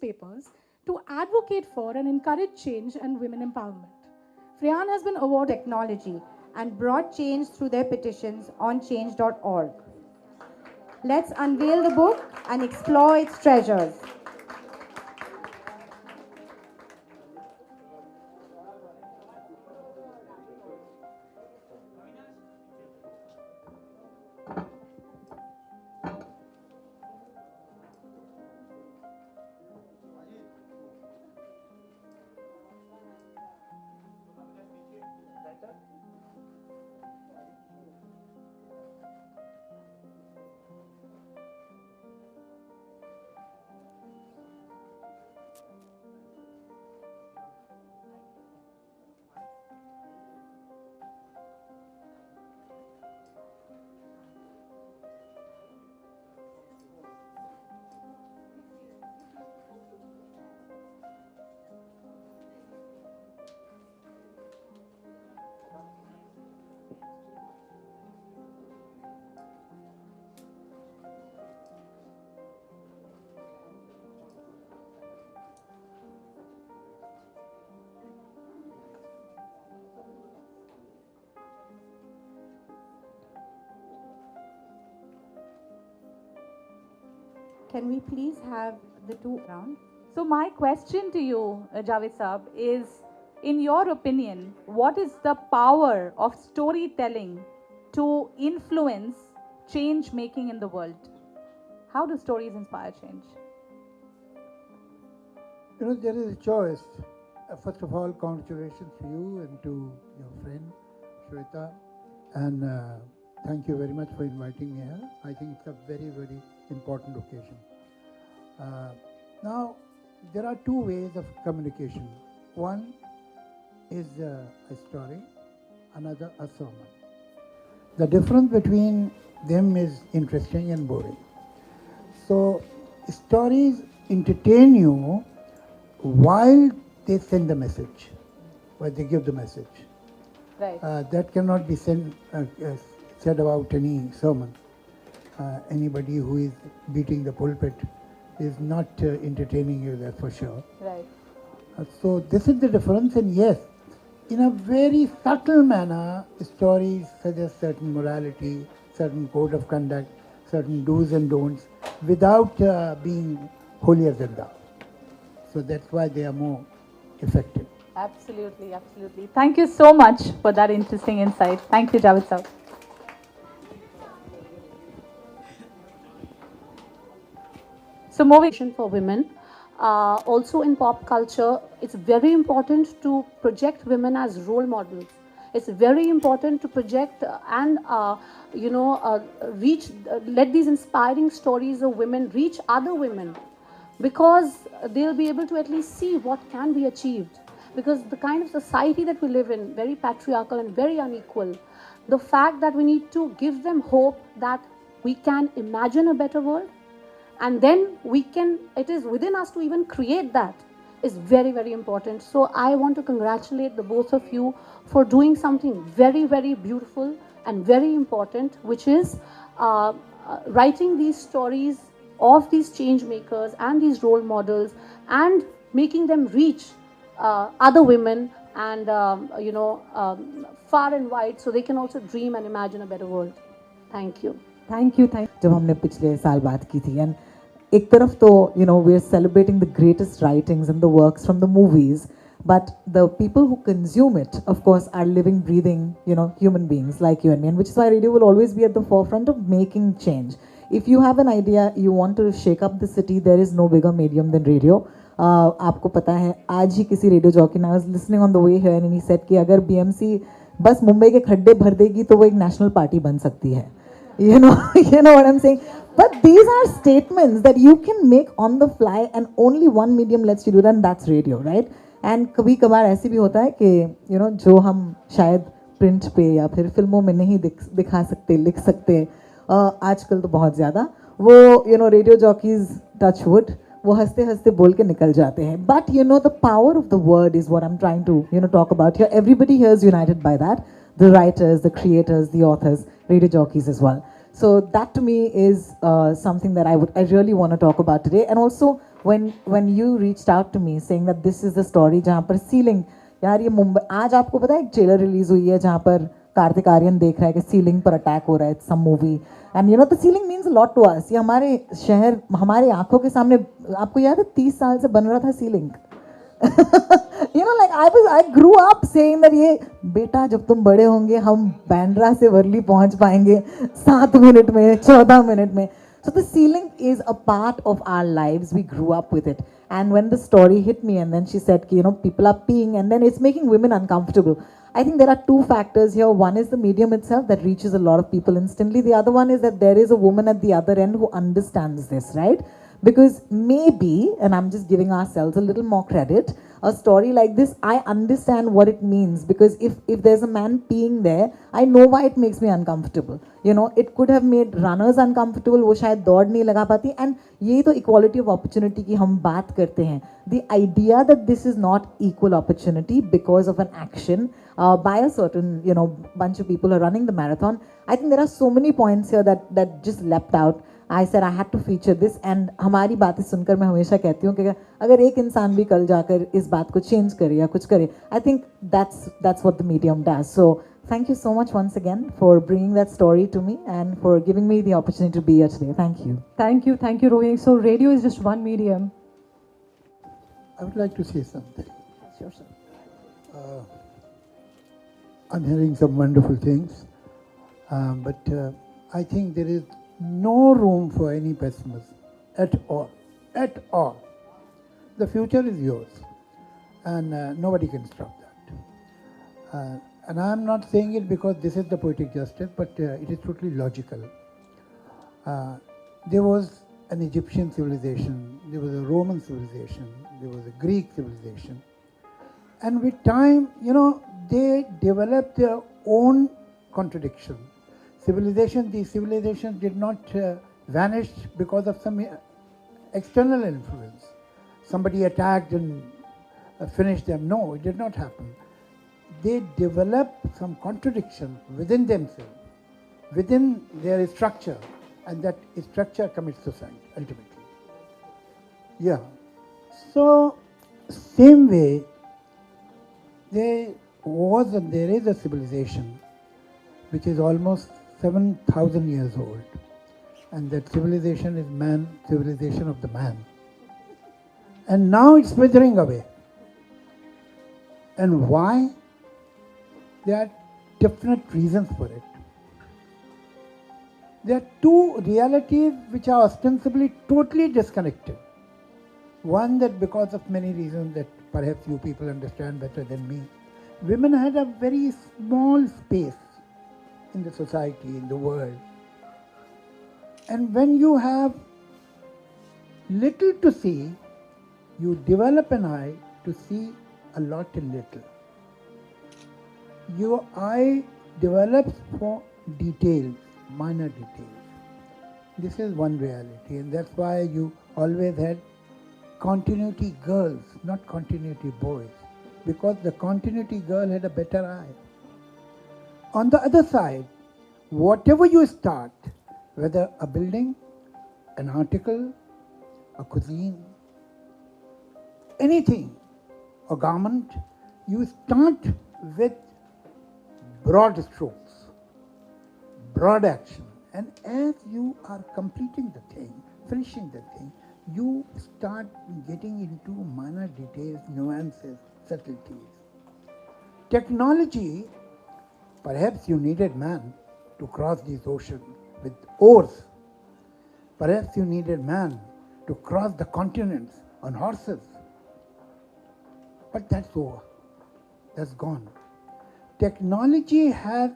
newspapers to advocate for and encourage change and women empowerment. Freyan has been awarded technology and brought change through their petitions on change.org. Let's unveil the book and explore its treasures. Can we please have the two round? So my question to you, Javed Saab, is, in your opinion, what is the power of storytelling to influence change making in the world? How do stories inspire change? You know, there is a choice. First of all, congratulations to you and to your friend, Shweta. And thank you very much for inviting me here. I think it's a very, very important occasion. Now, there are two ways of communication. One is a story, another a sermon. The difference between them is interesting and boring. So, stories entertain you while they send the message, while they give the message. Right. That cannot be said about any sermon. Anybody who is beating the pulpit is not entertaining you, that's for sure. Right. So this is the difference, and yes, in a very subtle manner, stories suggest certain morality, certain code of conduct, certain do's and don'ts, without being holier than thou. So that's why they are more effective. Absolutely, absolutely. Thank you so much for that interesting insight. Thank you, Javed Saab. So moving for women. Also in pop culture, it's very important to project women as role models. It's very important to project and reach, let these inspiring stories of women reach other women, because they'll be able to at least see what can be achieved. Because the kind of society that we live in, very patriarchal and very unequal, the fact that we need to give them hope that we can imagine a better world, and then we can, it is within us to even create that, is very, very important. So I want to congratulate the both of you for doing something very, very beautiful and very important, which is writing these stories of these change makers and these role models and making them reach other women and far and wide, so they can also dream and imagine a better world. Thank you. Thank you जब हमने पिछले साल बात की थी, and एक तरफ तो we are celebrating the greatest writings and the works from the movies, but the people who consume it, of course, are living, breathing, human beings like you and me, and which is why radio will always be at the forefront of making change. If you have an idea, you want to shake up the city, there is no bigger medium than radio. आपको पता है, आज ही किसी radio jockey ने, I was listening on the way here and he said कि अगर BMC बस मुंबई के खड्डे भर देगी तो वो एक नेशनल पार्टी बन सकती है. You know what I'm saying? But these are statements that you can make on the fly, and only one medium lets you do that, and that's radio, right? And कभी कभार ऐसे भी होता है कि जो हम शायद प्रिंट पे या फिर फिल्मों में नहीं दिखा सकते, लिख सकते, आजकल तो बहुत ज़्यादा वो रेडियो जॉकीज, टच वुड, वो हंसते हंसते बोल के निकल जाते हैं. But the power of the word is what I am trying to talk about here. Everybody here is united by that. The writers, the creators, the authors, radio jockeys as well. So that to me is something that I really want to talk about today. And also when you reached out to me saying that this is the story जहाँ पर ceiling, यार ये मुंबई, आज आपको पता है एक trailer release हुई है जहाँ पर कार्तिक आर्यन देख रहा है कि सीलिंग पर अटैक हो रहा है, some movie, and you know the ceiling means lot to us. ये हमारे शहर, हमारे आंखों के सामने, आपको याद है 30 साल से बन रहा था ceiling. You know, like I grew up saying that ये बेटा जब तुम बड़े होंगे हम बैंड्रा से वर्ली पहुंच पाएंगे 7 मिनट में, 14 मिनट में. So the ceiling is a part of our lives. We grew up with it. And when the story hit me, and then she said, you know, people are peeing, and then it's making women uncomfortable. I think there are two factors here. One is the medium itself that reaches a lot of people instantly. The other one is that there is a woman at the other end who understands this, right? Because maybe, and I'm just giving ourselves a little more credit, a story like this, I understand what it means. Because if there's a man peeing there, I know why it makes me uncomfortable. You know, it could have made runners uncomfortable, वो शायद दौड़ नहीं लगा पाती. And ये तो equality of opportunity की हम बात करते हैं. The idea that this is not equal opportunity because of an action by a certain, you know, bunch of people who are running the marathon, I think there are so many points here that just leapt out. I said I had to feature this, and हमारी बातें सुनकर मैं हमेशा कहती हूँ कि अगर एक इंसान भी कल जाकर इस बात को चेंज करे या कुछ करे, I think that's what the medium does. So thank you so much once again for bringing that story to me and for giving me the opportunity to be here today. Thank you. Thank you, Rohini. So radio is just one medium. I would like to say something. Sure, sir. I'm hearing some wonderful things, but I think there is no room for any pessimism at all. At all. The future is yours, and nobody can stop that. And I'm not saying it because this is the poetic justice, but it is totally logical. There was an Egyptian civilization, there was a Roman civilization, there was a Greek civilization. And with time, you know, they developed their own contradiction. These civilizations did not vanish because of some external influence. Somebody attacked and finished them. No, it did not happen. They developed some contradiction within themselves, within their structure, and that structure commits suicide ultimately. Yeah. So, same way, there is a civilization which is almost 7,000 years old, and that civilization is man, civilization of the man. And now it's withering away. And why? There are definite reasons for it. There are two realities which are ostensibly totally disconnected. One, that because of many reasons that perhaps you people understand better than me, women had a very small space in the society, in the world. And when you have little to see, you develop an eye to see a lot in little. Your eye develops for details, minor details. This is one reality, and that's why you always had continuity girls, not continuity boys, because the continuity girl had a better eye. On the other side, whatever you start, whether a building, an article, a cuisine, anything, a garment, you start with broad strokes, broad action. And as you are completing the thing, finishing the thing, you start getting into minor details, nuances, subtleties. Technology, perhaps you needed man to cross these oceans with oars. Perhaps you needed man to cross the continents on horses. But that's over. That's gone. Technology has